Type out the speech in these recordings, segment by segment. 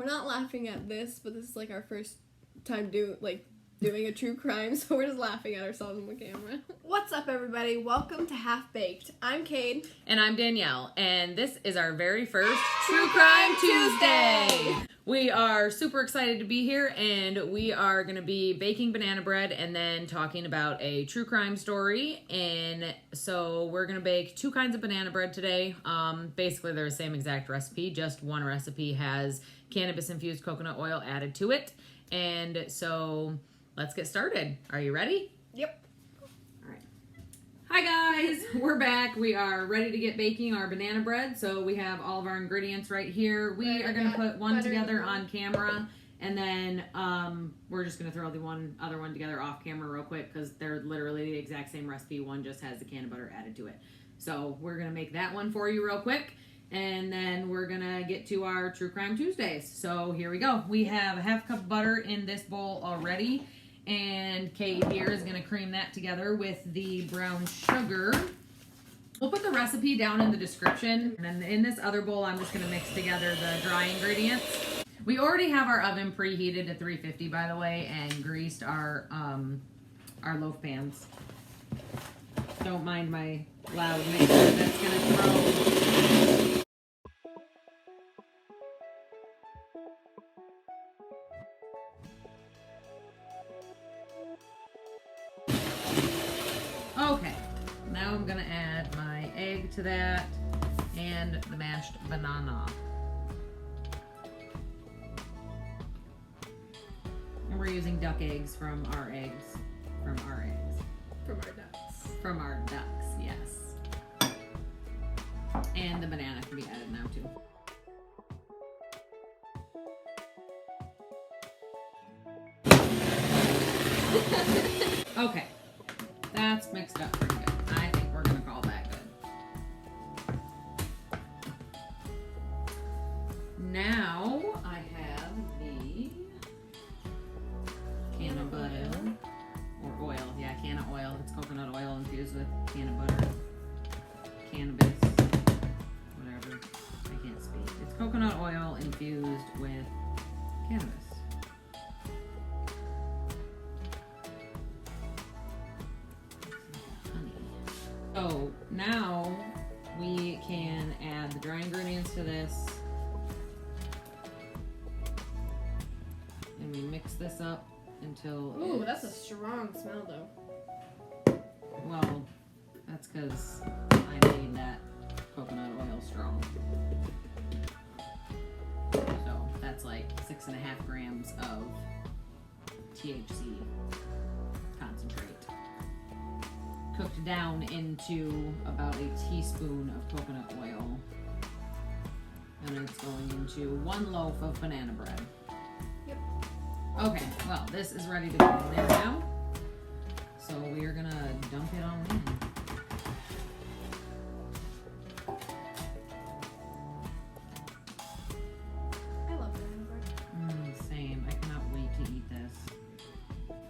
we're not laughing at this, but this is like our first time doing a true crime, so we're just laughing at ourselves on the camera. What's up, everybody? Welcome to Half Baked. I'm Cade. And I'm Danielle, and this is our very first True Crime Tuesday! We are super excited to be here, and we are going to be baking banana bread and then talking about a true crime story. And so we're going to bake two kinds of banana bread today. Basically, they're the same exact recipe, just one recipe has cannabis-infused coconut oil added to it. And so let's get started. Are you ready? Yep. All right. Hi guys, we're back. We are ready to get baking our banana bread. So we have all of our ingredients right here. We are going to put one together on camera, and then we're just going to throw the other one together off camera real quick because they're literally the exact same recipe. One just has the can of butter added to it. So we're going to make that one for you real quick. And then we're going to get to our True Crime Tuesdays. So here we go. We have a half cup of butter in this bowl already. And Kate here is going to cream that together with the brown sugar. We'll put the recipe down in the description. And then in this other bowl, I'm just going to mix together the dry ingredients. We already have our oven preheated to 350, by the way, and greased our loaf pans. Don't mind my loud mixer that's going to throw. Okay, now I'm going to add my egg to that and the mashed banana. And we're using duck eggs from our eggs. From our ducks. From our ducks, yes. And the banana can be added now too. Okay. That's mixed up pretty good. I think we're going to call that good. Now I have the can of butter or oil. Yeah, can of oil. It's coconut oil infused with can of butter. Cannabis. Whatever. I can't speak. It's coconut oil infused with cannabis. So now we can add the dry ingredients to this, and we mix this up until. Ooh, that's a strong smell though. Well, that's because I made that coconut oil strong. So that's like 6.5 grams of THC concentrate. Cooked down into about a teaspoon of coconut oil. And it's going into 1 loaf of banana bread. Yep. Okay, well, this is ready to go in there now. So we are gonna dump it on in. I love banana bread. Same. I cannot wait to eat this.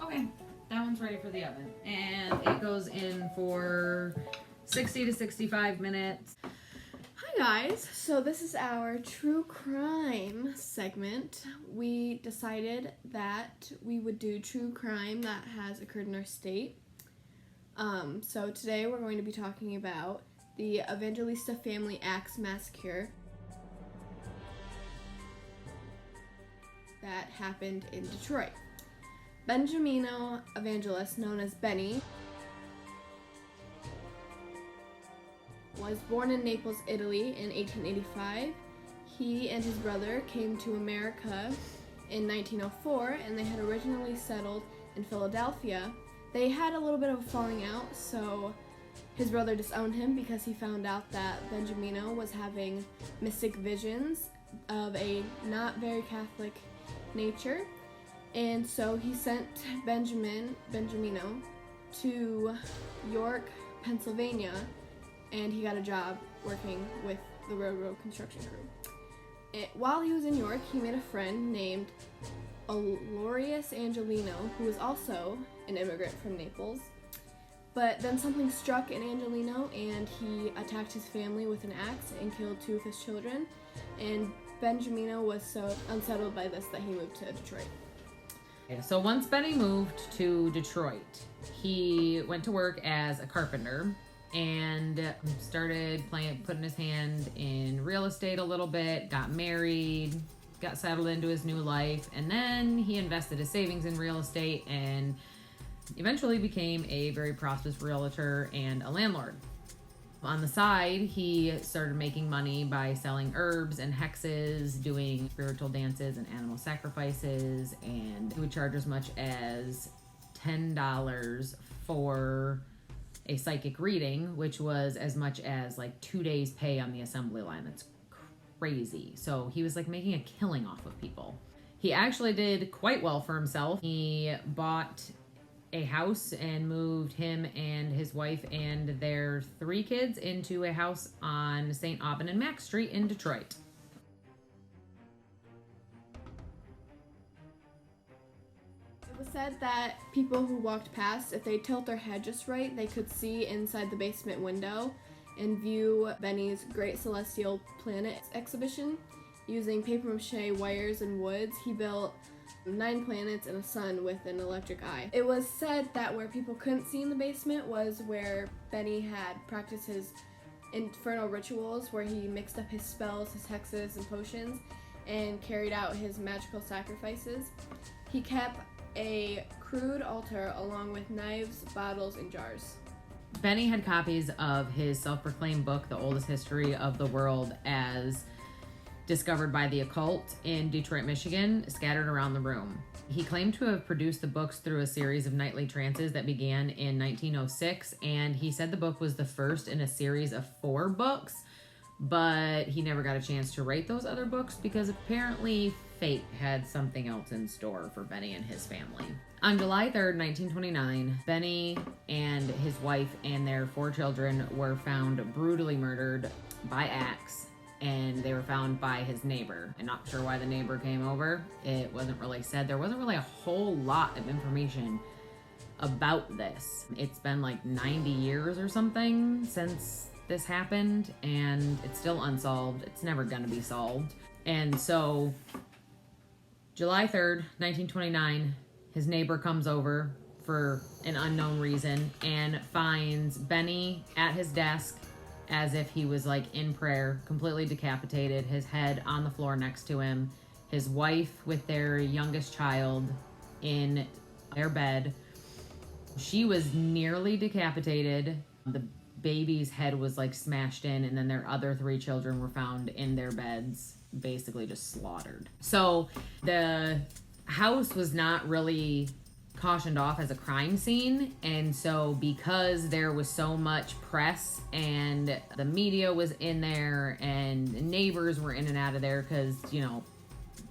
Okay. That one's ready for the oven, and it goes in for 60 to 65 minutes. Hi guys, so this is our true crime segment. We decided that we would do true crime that has occurred in our state. So today we're going to be talking about the Evangelista family axe massacre that happened in Detroit. Benjamino Evangelista, known as Benny, was born in Naples, Italy in 1885. He and his brother came to America in 1904, and they had originally settled in Philadelphia. They had a little bit of a falling out, so his brother disowned him because he found out that Benjamino was having mystic visions of a not very Catholic nature. And so he sent Benjamino to York, Pennsylvania, and he got a job working with the railroad construction crew. While he was in York, he made a friend named Aloysius Angelino, who was also an immigrant from Naples. But then something struck in Angelino, and he attacked his family with an axe and killed 2 of his children. And Benjamino was so unsettled by this that he moved to Detroit. So once Benny moved to Detroit, he went to work as a carpenter and started putting his hand in real estate a little bit, got married, got settled into his new life, and then he invested his savings in real estate and eventually became a very prosperous realtor and a landlord. On the side, he started making money by selling herbs and hexes, doing spiritual dances and animal sacrifices, and he would charge as much as $10 for a psychic reading, which was as much as like 2 days' pay on the assembly line. That's crazy. So he was like making a killing off of people. He actually did quite well for himself. He bought a house and moved him and his wife and their 3 kids into a house on St. Aubin and Mack Street in Detroit. It was said that people who walked past, if they tilt their head just right, they could see inside the basement window and view Benny's Great Celestial Planet exhibition. Using papier-mâché wires and woods, he built 9 planets and a sun with an electric eye. It was said that where people couldn't see in the basement was where Benny had practiced his infernal rituals, where he mixed up his spells, his hexes, and potions, and carried out his magical sacrifices. He kept a crude altar along with knives, bottles, and jars. Benny had copies of his self-proclaimed book, The Oldest History of the World, as discovered by the occult in Detroit, Michigan, scattered around the room. He claimed to have produced the books through a series of nightly trances that began in 1906, and he said the book was the first in a series of 4 books, but he never got a chance to write those other books because apparently fate had something else in store for Benny and his family. On July 3rd, 1929, Benny and his wife and their 4 children were found brutally murdered by axe, and they were found by his neighbor. I'm not sure why the neighbor came over. It wasn't really said. There wasn't really a whole lot of information about this. It's been like 90 years or something since this happened, and it's still unsolved. It's never gonna be solved. And so, July 3rd, 1929, his neighbor comes over for an unknown reason and finds Benny at his desk as if he was like in prayer, completely decapitated, his head on the floor next to him, his wife with their youngest child in their bed. She was nearly decapitated. The baby's head was like smashed in, and then their other 3 children were found in their beds, basically just slaughtered. So the house was not really cautioned off as a crime scene, and so because there was so much press and the media was in there and neighbors were in and out of there, because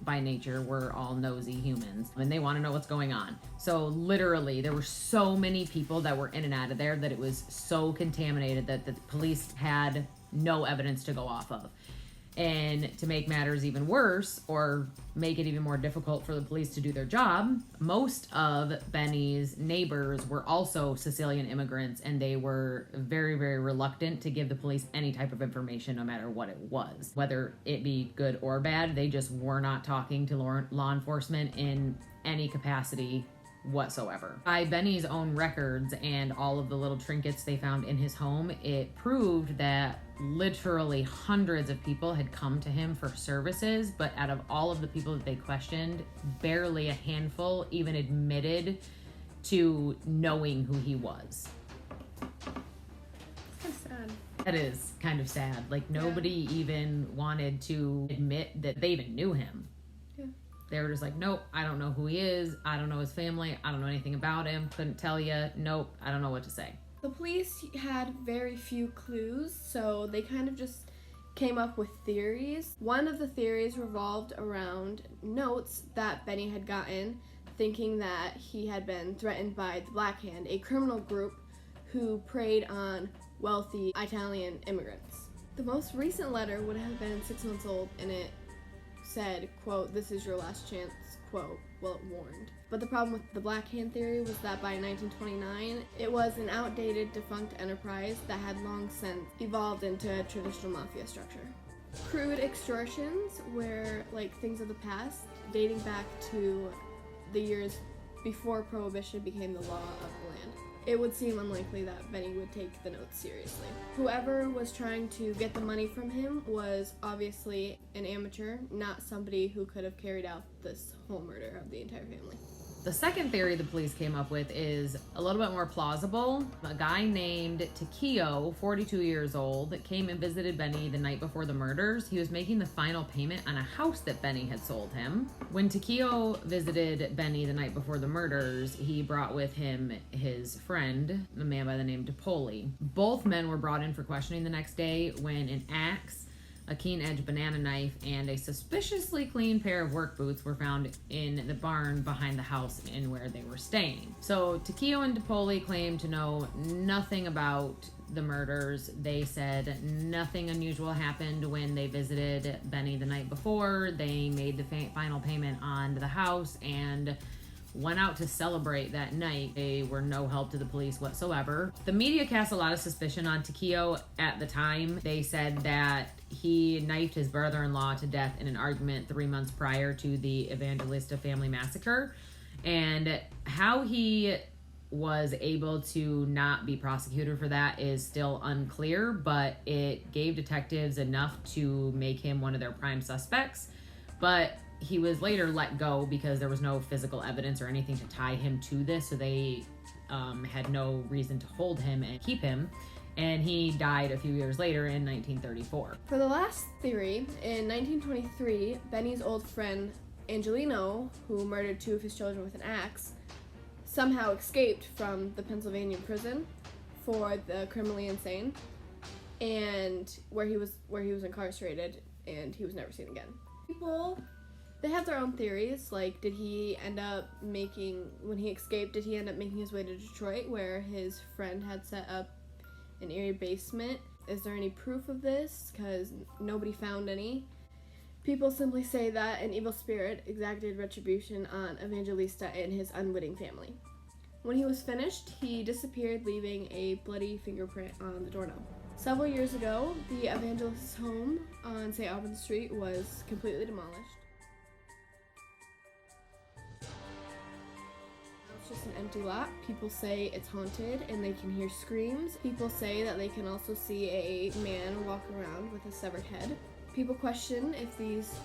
by nature we're all nosy humans and they want to know what's going on. So literally there were so many people that were in and out of there that it was so contaminated that the police had no evidence to go off of. And to make matters even worse, or make it even more difficult for the police to do their job, most of Benny's neighbors were also Sicilian immigrants, and they were very, very reluctant to give the police any type of information, no matter what it was. Whether it be good or bad, they just were not talking to law enforcement in any capacity whatsoever. By Benny's own records and all of the little trinkets they found in his home, it proved that literally hundreds of people had come to him for services, but out of all of the people that they questioned, barely a handful even admitted to knowing who he was. That's sad. That is kind of sad. Like, nobody even wanted to admit that they even knew him. Yeah. They were just like, nope, I don't know who he is. I don't know his family. I don't know anything about him. Couldn't tell you. Nope, I don't know what to say. The police had very few clues, so they kind of just came up with theories. One of the theories revolved around notes that Benny had gotten, thinking that he had been threatened by the Black Hand, a criminal group who preyed on wealthy Italian immigrants. The most recent letter would have been 6 months old, and it said, quote, "This is your last chance," quote, well, it warned. But the problem with the Black Hand theory was that by 1929, it was an outdated, defunct enterprise that had long since evolved into a traditional mafia structure. crude extortions were like things of the past, dating back to the years before Prohibition became the law of the land. It would seem unlikely that Benny would take the notes seriously. Whoever was trying to get the money from him was obviously an amateur, not somebody who could have carried out this whole murder of the entire family. The second theory the police came up with is a little bit more plausible. A guy named Takeo, 42 years old, came and visited Benny the night before the murders. He was making the final payment on a house that Benny had sold him. When Takeo visited Benny the night before the murders, he brought with him his friend, a man by the name DePoli. Both men were brought in for questioning the next day when an axe, a keen-edged banana knife, and a suspiciously clean pair of work boots were found in the barn behind the house in where they were staying. So Takeo and DePoli claimed to know nothing about the murders. They said nothing unusual happened when they visited Benny the night before. They made the final payment on the house and went out to celebrate that night. They were no help to the police whatsoever. The media cast a lot of suspicion on Takeo at the time. They said that he knifed his brother-in-law to death in an argument 3 months prior to the Evangelista family massacre. And how he was able to not be prosecuted for that is still unclear, but it gave detectives enough to make him one of their prime suspects. But he was later let go because there was no physical evidence or anything to tie him to this, so they had no reason to hold him and keep him, and he died a few years later in 1934. For the last theory, in 1923, Benny's old friend Angelino, who murdered 2 of his children with an axe, somehow escaped from the Pennsylvania prison for the criminally insane, and where he was incarcerated, and he was never seen again. People, they have their own theories, like when he escaped, did he end up making his way to Detroit where his friend had set up an eerie basement? Is there any proof of this? Because nobody found any. People simply say that an evil spirit exacted retribution on Evangelista and his unwitting family. When he was finished, he disappeared, leaving a bloody fingerprint on the doorknob. Several years ago, the Evangelista's home on St. Albans Street was completely demolished. It's just an empty lot. People say it's haunted and they can hear screams. People say that they can also see a man walk around with a severed head. People question if these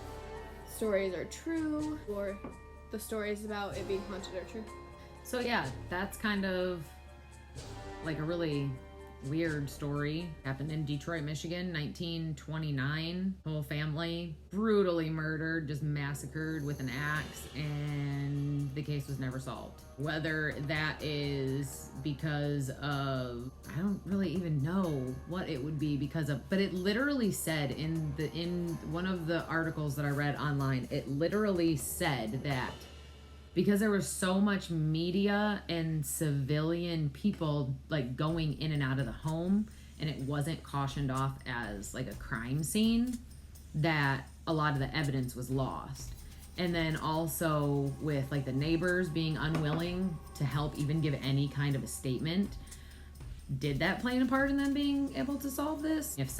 stories are true or the stories about it being haunted are true. So yeah, that's kind of like a really weird story. Happened in Detroit, Michigan, 1929. Whole family brutally murdered, just massacred with an axe, and the case was never solved. Whether that is because of, I don't really even know what it would be because of, but it literally said in one of the articles that I read online, it literally said that because there was so much media and civilian people like going in and out of the home, and it wasn't cautioned off as like a crime scene, that a lot of the evidence was lost. And then also with like the neighbors being unwilling to help even give any kind of a statement, did that play a part in them being able to solve this? If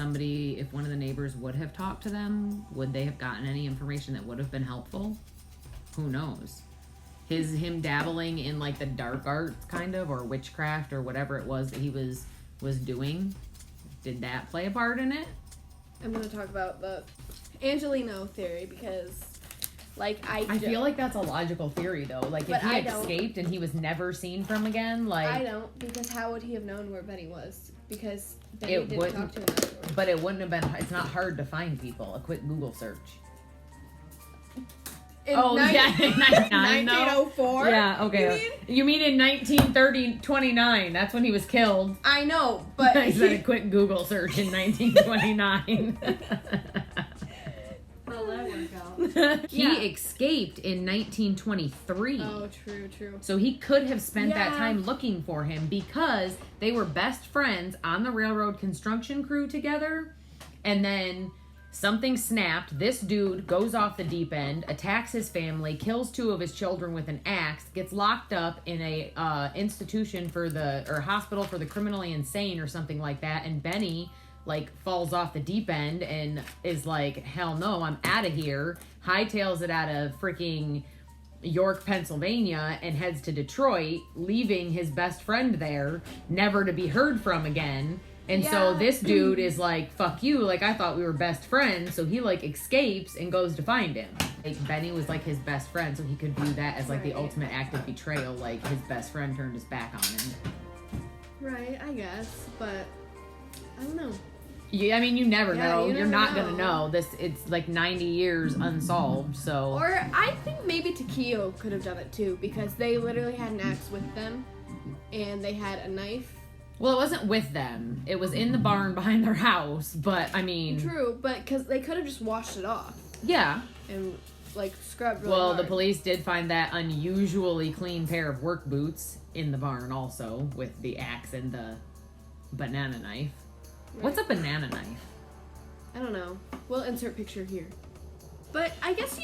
one of the neighbors would have talked to them, would they have gotten any information that would have been helpful? Who knows? Him dabbling in like the dark arts kind of, or witchcraft or whatever it was that he was doing, did that play a part in it? I'm going to talk about the Angelino theory because I feel like that's a logical theory though. Like if he escaped and he was never seen from again, like I don't, because how would he have known where Benny was? Because Benny didn't talk to him afterwards. But it wouldn't have been. It's not hard to find people. A quick Google search. In 1904? Yeah, okay. You mean in 29? That's when he was killed. I know, but I said a quick Google search in 1929. Well, that worked out. He escaped in 1923. Oh, true. So he could have spent that time looking for him because they were best friends on the railroad construction crew together, and then something snapped. This dude goes off the deep end, attacks his family, kills 2 of his children with an axe, gets locked up in a hospital for the criminally insane or something like that. And Benny like falls off the deep end and is like, hell no, I'm out of here, hightails it out of freaking York, Pennsylvania, and heads to Detroit, leaving his best friend there, never to be heard from again. And so this dude is like, fuck you, like, I thought we were best friends. So he, like, escapes and goes to find him. Like, Benny was, like, his best friend, so he could view that as, like, the ultimate act of betrayal. Like, his best friend turned his back on him. Right, I guess, but I don't know. Yeah, I mean, you never know. You're not gonna know. It's like 90 years unsolved, so... Or I think maybe Takeo could have done it, too, because they literally had an axe with them, and they had a knife. Well, it wasn't with them. It was in the barn behind their house, but, I mean... True, but because they could have just washed it off. Yeah. And, like, scrubbed really Well, hard. the police did find that unusually clean pair of work boots in the barn also, with the axe and the banana knife. Right. What's a banana knife? I don't know. We'll insert picture here. But I guess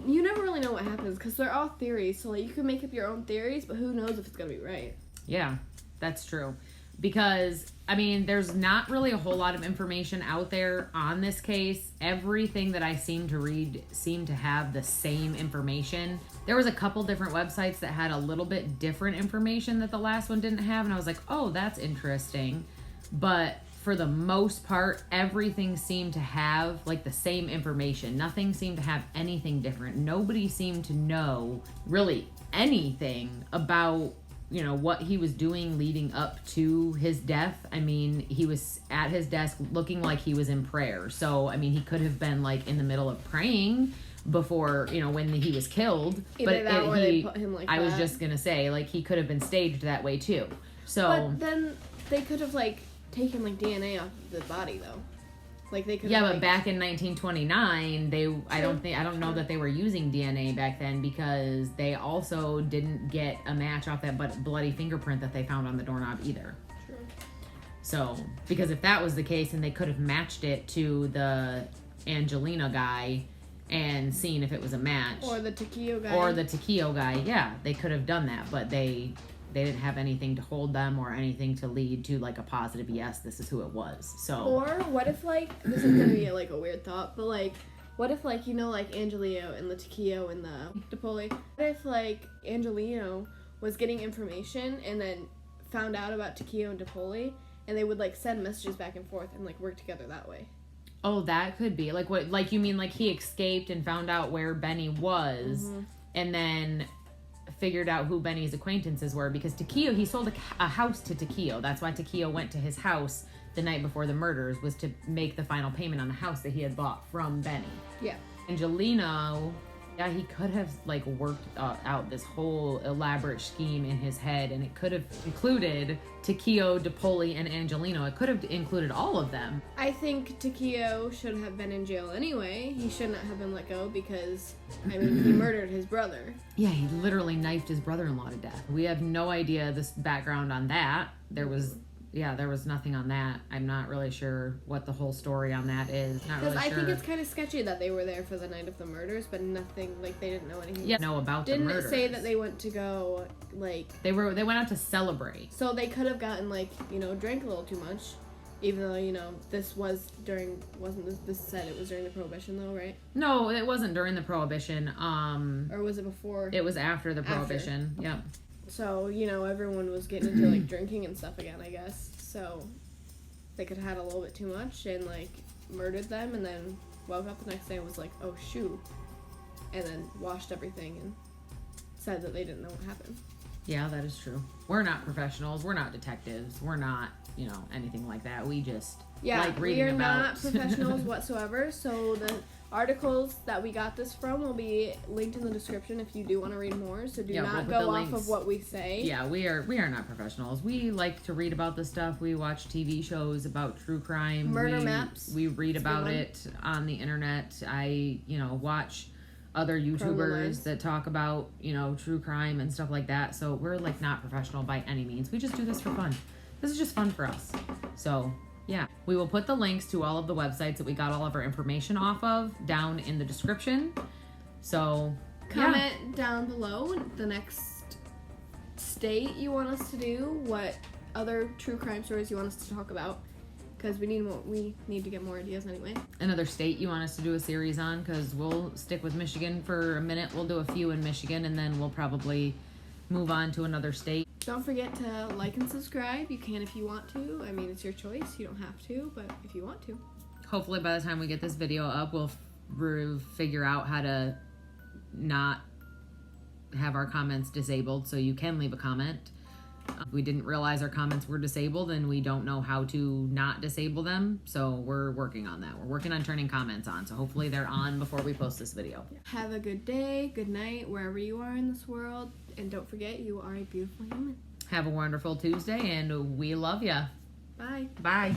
you never really know what happens, because they're all theories, so, like, you can make up your own theories, but who knows if it's gonna be right. Yeah, that's true. Because, I mean, there's not really a whole lot of information out there on this case. Everything that I seem to read seemed to have the same information. There was a couple different websites that had a little bit different information that the last one didn't have, and I was like, oh, that's interesting. But for the most part, everything seemed to have, like, the same information. Nothing seemed to have anything different. Nobody seemed to know really anything about, you know, what he was doing leading up to his death. I mean, he was at his desk looking like he was in prayer. So, I mean, he could have been, like, in the middle of praying before, you know, when he was killed. Either that or they put him like that. I was just gonna say, like, he could have been staged that way, too. So... But then they could have, like, taken, like, DNA off of the body, though. Like, they could Yeah, have, but like, back in 1929, I don't know that they were using DNA back then, because they also didn't get a match off that bloody fingerprint that they found on the doorknob either. True. So, because if that was the case, and they could have matched it to the Angelina guy and seen if it was a match. Or the Takeo guy. Yeah, they could have done that, but they didn't have anything to hold them or anything to lead to, like, a positive, yes, this is who it was. So. Or what if, like, this is gonna be, like, a weird thought, but, like, what if, like, you know, like, Angelino and the Takeo and the DePoli, what if, like, Angelino was getting information and then found out about Takeo and DePoli, and they would, like, send messages back and forth and, like, work together that way? Oh, that could be. Like, what, like, you mean, like, he escaped and found out where Benny was, and then figured out who Benny's acquaintances were, because Takeo, he sold a house to Takeo. That's why Takeo went to his house the night before the murders, was to make the final payment on the house that he had bought from Benny. Yeah. Angelino, yeah, he could have, like, worked out this whole elaborate scheme in his head, and it could have included Takeo, DePoli, and Angelino. It could have included all of them. I think Takeo should have been in jail anyway. He should not have been let go because, I mean, he murdered his brother. Yeah, he literally knifed his brother-in-law to death. We have no idea this background on that. There was nothing on that. I'm not really sure what the whole story on that is. Not really sure. Because I think it's kind of sketchy that they were there for the night of the murders, but nothing, like, they didn't know anything. Yeah, know about the murders. Didn't it say that they went to go, like... They went out to celebrate. So they could have gotten, like, you know, drank a little too much, even though, you know, this was during, this said it was during the Prohibition, though, right? No, it wasn't during the Prohibition. Or was it before? It was after the Prohibition, yeah. So, you know, everyone was getting into, like, drinking and stuff again, I guess. So they could have had a little bit too much and, like, murdered them, and then woke up the next day and was like, oh, shoot. And then washed everything and said that they didn't know what happened. Yeah, that is true. We're not professionals. We're not detectives. We're not, you know, anything like that. We just like reading about... Yeah, we are not professionals whatsoever. So the articles that we got this from will be linked in the description if you do want to read more. So do not go off of what we say. Yeah, we are not professionals. We like to read about this stuff. We watch TV shows about true crime. Murder maps. We read about it on the internet. I, you know, watch other YouTubers that talk about, you know, true crime and stuff like that. So we're, like, not professional by any means. We just do this for fun. This is just fun for us. So, yeah. We will put the links to all of the websites that we got all of our information off of down in the description. So, comment down below the next state you want us to do, what other true crime stories you want us to talk about. because we need to get more ideas anyway. Another state you want us to do a series on, because we'll stick with Michigan for a minute. We'll do a few in Michigan, and then we'll probably move on to another state. Don't forget to like and subscribe. You can if you want to. I mean, it's your choice. You don't have to, but if you want to. Hopefully by the time we get this video up, we'll figure out how to not have our comments disabled, so you can leave a comment. We didn't realize our comments were disabled, and we don't know how to not disable them, so we're working on that. We're working on turning comments on, so hopefully they're on before we post this video. Have a good day, good night, wherever you are in this world, and don't forget, you are a beautiful human. Have a wonderful Tuesday, and we love ya. Bye. Bye.